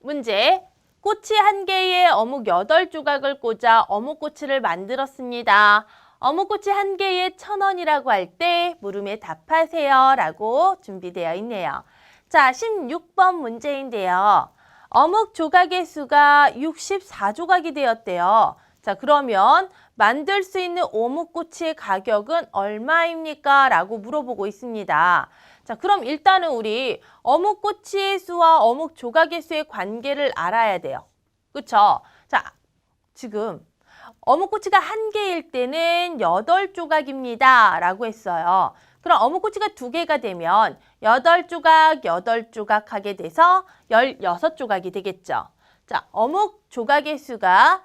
문제. 꼬치 1개에 어묵 8조각을 꽂아 어묵꼬치를 만들었습니다. 어묵꼬치 1개에 1,000원이라고 할 때 물음에 답하세요 라고 준비되어 있네요. 자, 16번 문제인데요. 어묵 조각의 수가 64조각이 되었대요. 자, 그러면 만들 수 있는 어묵꼬치의 가격은 얼마입니까? 라고 물어보고 있습니다. 자, 그럼 일단은 우리 어묵꼬치의 수와 어묵 조각의 수의 관계를 알아야 돼요. 그쵸? 자, 지금 어묵꼬치가 1개일 때는 8조각입니다. 라고 했어요. 그럼 어묵꼬치가 2개가 되면 8조각, 8조각 하게 돼서 16조각이 되겠죠. 자, 어묵 조각의 수가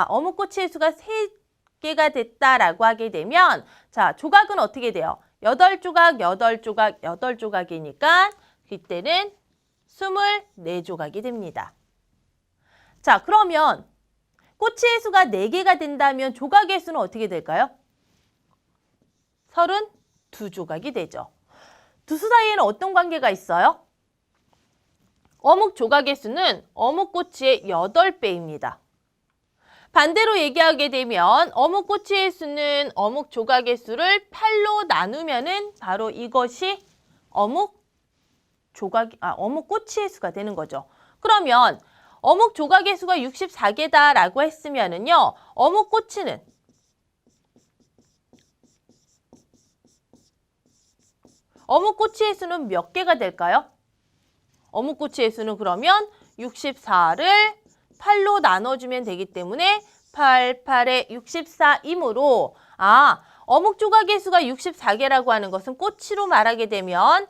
어묵꼬치의 수가 3개가 됐다라고 하게 되면 자, 조각은 어떻게 돼요? 8조각, 8조각, 8조각이니까 그때는 24조각이 됩니다. 자, 그러면 꼬치의 수가 4개가 된다면 조각의 수는 어떻게 될까요? 32조각이 되죠. 두 수 사이에는 어떤 관계가 있어요? 어묵 조각의 수는 어묵꼬치의 8배입니다. 반대로 얘기하게 되면 어묵꼬치의 수는 어묵 조각의 수를 8로 나누면은 바로 이것이 어묵꼬치의 수가 되는 거죠. 그러면 어묵 조각의 수가 64개다라고 했으면은요. 어묵꼬치의 수는 몇 개가 될까요? 어묵꼬치의 수는 그러면 64를 8로 나눠주면 되기 때문에 8, 8에 64이므로 어묵 조각의 수가 64개라고 하는 것은 꼬치로 말하게 되면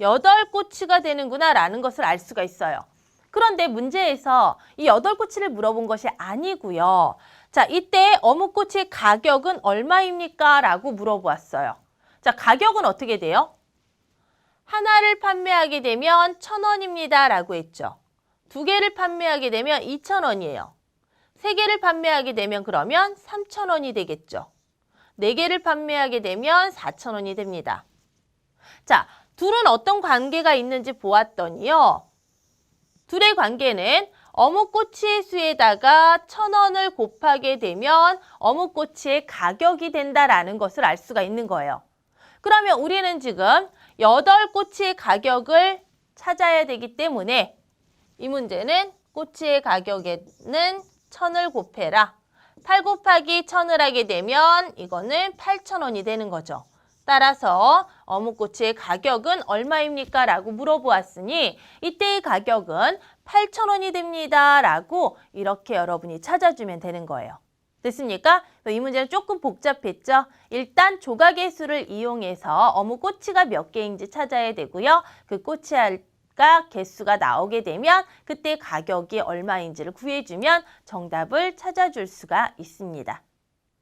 8꼬치가 되는구나 라는 것을 알 수가 있어요. 그런데 문제에서 이 8꼬치를 물어본 것이 아니고요. 자, 이때 어묵꼬치의 가격은 얼마입니까? 라고 물어보았어요. 자, 가격은 어떻게 돼요? 하나를 판매하게 되면 1,000원입니다. 라고 했죠. 2개를 판매하게 되면 2,000원이에요. 3개를 판매하게 되면 그러면 3,000원이 되겠죠. 4개를 판매하게 되면 4,000원이 됩니다. 자, 둘은 어떤 관계가 있는지 보았더니요. 둘의 관계는 어묵꼬치의 수에다가 1,000원을 곱하게 되면 어묵꼬치의 가격이 된다라는 것을 알 수가 있는 거예요. 그러면 우리는 지금 8꼬치의 가격을 찾아야 되기 때문에 이 문제는 꼬치의 가격에는 1,000을 곱해라. 8 곱하기 1,000을 하게 되면 이거는 8,000원이 되는 거죠. 따라서 어묵꼬치의 가격은 얼마입니까? 라고 물어보았으니 이때의 가격은 8,000원이 됩니다. 라고 이렇게 여러분이 찾아주면 되는 거예요. 됐습니까? 이 문제는 조금 복잡했죠? 일단 조각의 수를 이용해서 어묵꼬치가 몇 개인지 찾아야 되고요. 그 꼬치가 개수가 나오게 되면 그때 가격이 얼마인지를 구해주면 정답을 찾아줄 수가 있습니다.